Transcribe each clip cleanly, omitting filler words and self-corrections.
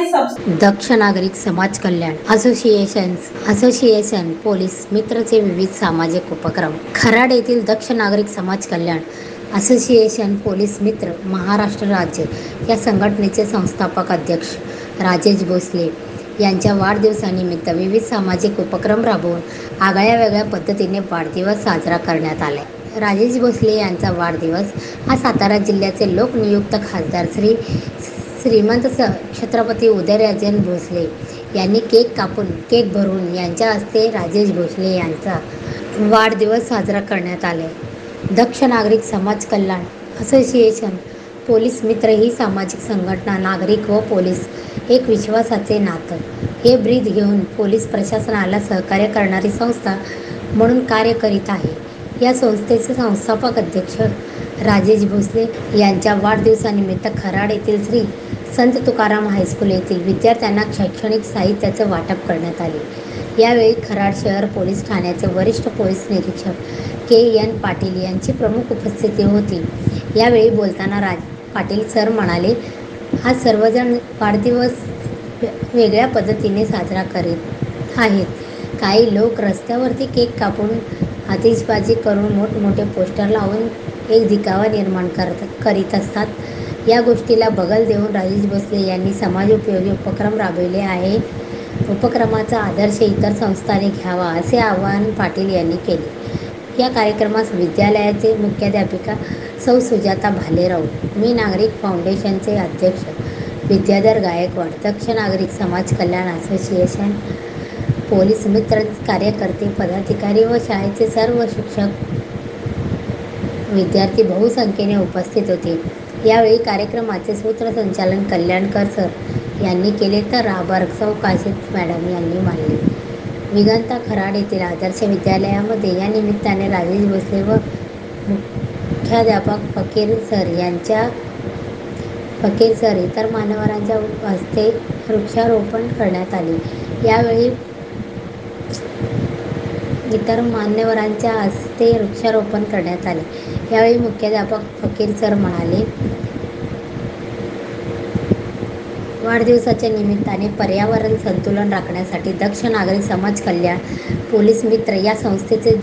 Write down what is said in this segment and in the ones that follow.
दक्ष नागरिक समाज कल्याण association police मित्रचे विविध सामाजिक उपक्रम. खराड येथील दक्ष नागरिक समाज कल्याण असोसिएशन पोलीस मित्र महाराष्ट्र राज्य या संघटनेचे संस्थापक अध्यक्ष राजेश भोसले यांच्या वाढदिवसानिमित्त विविध सामाजिक उपक्रम राबवून आगळ्या वेगळ्या पद्धतीने वाढदिवस साजरा करण्यात आला. राजेश भोसले यांचा वाढदिवस हा सातारा जिल्ह्याचे लोकनियुक्त खासदार श्रीमंत छत्रपती उदयनराजे भोसले यांनी केक भरून यांच्या हस्ते राजेश भोसले यांचा वाढदिवस साजरा करण्यात आला. दक्ष नागरिक समाज कल्याण असोसिएशन पोलीस मित्र ही सामाजिक संघटना नागरिक व पोलीस एक विश्वासाचे नातं हे ब्रीद घेऊन पोलीस प्रशासनाला सहकार्य करणारी संस्था म्हणून कार्य करीत आहे. या संस्थेचे संस्थापक अध्यक्ष राजेश भोसले यांच्या वाढदिवसानिमित्त खराड येथील श्री संत तुकाराम हायस्कूल येथील विद्यार्थ्यांना शैक्षणिक साहित्याचं वाटप करण्यात आले. यावेळी खराड शहर पोलीस ठाण्याचे वरिष्ठ पोलीस निरीक्षक के.एन. पाटील यांची प्रमुख उपस्थिती होती. यावेळी बोलताना पाटील सर म्हणाले, आज सर्वजण वाढदिवस वेगळ्या पद्धतीने साजरा करीत आहेत. काही लोक रस्त्यावरती केक कापून आतिषबाजी करून मोठमोठे पोस्टर लावून एक दिखावा निर्माण करीत असतात. या गोष्टीला बगल देऊन राजेश भोसले यांनी समाजोपयोगी उपक्रम राबविले आहे. उपक्रमाचा आदर्श इतर संस्थांनी घ्यावा असे आवाहन पाटील यांनी केले. या कार्यक्रमास विद्यालयाचे मुख्याध्यापिका सौ सुजाता भालेराव, मी नागरिक फाउंडेशनचे अध्यक्ष विद्याधर गायकवाड, दक्ष नागरिक समाज कल्याण असोसिएशन पोलीस मित्र कार्यकर्ते, पदाधिकारी व शाळेचे सर्व शिक्षक विद्यार्थी बहुसंख्येने उपस्थित होते. यावेळी कार्यक्रमाचे सूत्रसंचालन कल्याणकर सर यांनी केले तर राबर सौ काशीद मॅडम यांनी मानले. विगंता खराड येथील आदर्श विद्यालयामध्ये या निमित्ताने राजेश भोसले व मुख्याध्यापक फकीर सर इतर मान्यवरांच्या हस्ते वृक्षारोपण करण्यात आले. यावेळी मुख्याध्यापक फकीर सर म्हणाले, वाढदिवसाच्या निमित्ताने पर्यावरण संतुलन राखण्यासाठी दक्ष नागरिक समाज कल्याण पोलीस मित्र या संस्थेचे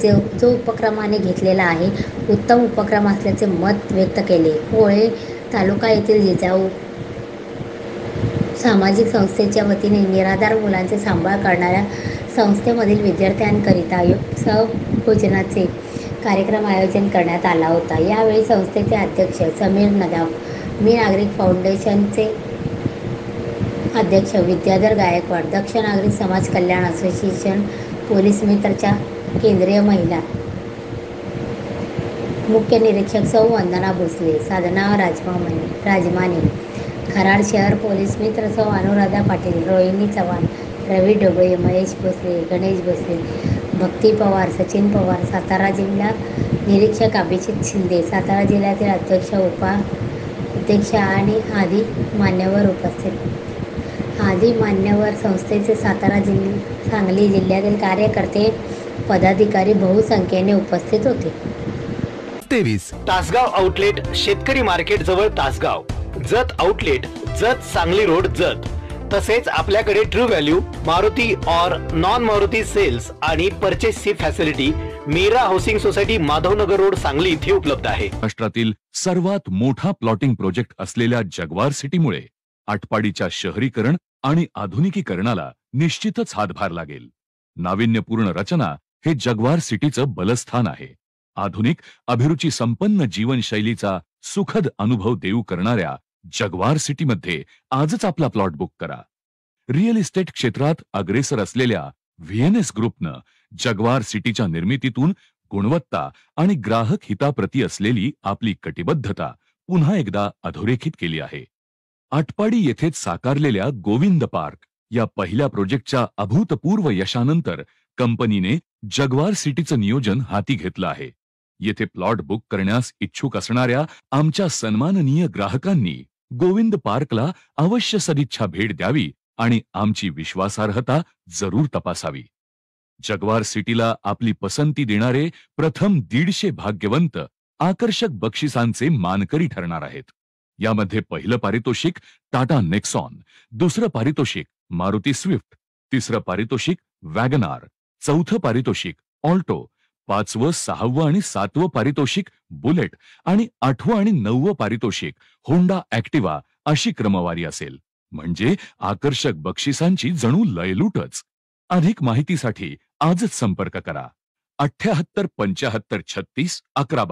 जो उपक्रमाने घेतलेला आहे उत्तम उपक्रम असल्याचे मत व्यक्त केले. कोळे तालुका येथील जिजाऊ सामाजिक संस्थेच्या वतीने निराधार मुलांचे सांभाळ करणाऱ्या संस्थेमधील विद्यार्थ्यांकरिता सहभोजनाचे कार्यक्रम आयोजन करण्यात आला होता. यावेळी संस्थेचे अध्यक्ष समीर नदाफ, मी नागरिक फाउंडेशनचे अध्यक्ष विद्याधर गायकवाड, दक्ष नागरिक समाज कल्याण असोसिएशन पोलीस मित्रच्या केंद्रीय महिला मुख्य निरीक्षक सौ वंदना भोसले, साधना राजमाने, खराड शहर पोलीस मित्र सौ अनुराधा पाटील, रोहिणी चव्हाण, रवी डोबळे, महेश भोसले, गणेश भोसले, भक्ती पवार, सचिन पवार, सातारा जिल्हा निरीक्षक अभिजित शिंदे, सातारा जिल्ह्यातील अध्यक्ष उपाध्यक्ष आणि आदी मान्यवर संस्थेचे सांगली जिल्ह्यातील कार्यकर्ते पदाधिकारी बहुसंख्येने उपस्थित होते. 23 तासगाव आउटलेट शेतकरी मार्केट जवळ तासगाव, जत आउटलेट जत सांगली रोड जत. तसेच आपल्याकडे ट्रू व्हॅल्यू मारुती और नॉन मारुती सेल्स आणि परचेसची facility Meera housing society Madhavnagar road Sangli इथे उपलब्ध आहे. महाराष्ट्रातील सर्वात मोठा प्लॉटिंग प्रोजेक्ट असलेल्या जगवार सिटीमुळे आटपाडीच्या शहरीकरण आणि आधुनिकीकरणाला निश्चितच हातभार लागेल. नाविन्यपूर्ण रचना हे जगवार सिटीचं बलस्थान आहे. आधुनिक अभिरुची संपन्न जीवनशैलीचा सुखद अनुभव देऊ करणाऱ्या जगवार सिटीमध्ये आजच आपला प्लॉट बुक करा. रिअल इस्टेट क्षेत्रात अग्रेसर असलेल्या व्हीएनएस ग्रुपनं जगवार सिटीच्या निर्मितीतून गुणवत्ता आणि ग्राहक हिताप्रती असलेली आपली कटिबद्धता पुन्हा एकदा अधोरेखित केली आहे. आटपाडी येथेच साकारलेल्या गोविंद पार्क या पहिल्या प्रोजेक्टच्या अभूतपूर्व यशानंतर कंपनीने जगवार सिटीचं नियोजन हाती घेतलं आहे. येथे प्लॉट बुक करण्यास इच्छुक असणाऱ्या आमच्या सन्माननीय ग्राहकांनी गोविंद पार्कला अवश्य सदिच्छा भेट द्यावी आणि आमची विश्वासार्हता जरूर तपासावी. जगवार सिटीला आपली पसंती देणारे प्रथम 150 भाग्यवंत आकर्षक बक्षिसांचे मानकरी ठरणार आहेत. यामध्ये पहिलं पारितोषिक टाटा नेक्सॉन, दुसरं पारितोषिक मारुती स्विफ्ट, तिसरं पारितोषिक वॅगनार, चौथं पारितोषिक ऑल्टो, 5वं, 6वं आणि 7वं पारितोषिक बुलेट आणि 8वं आणि 9वं पारितोषिक होंडा ऍक्टिवा अशी क्रमवारी असेल. म्हणजे आकर्षक बक्षिसांची जणू लयलूटच. अधिक माहितीसाठी आजच संपर्क करा 78 75 36 11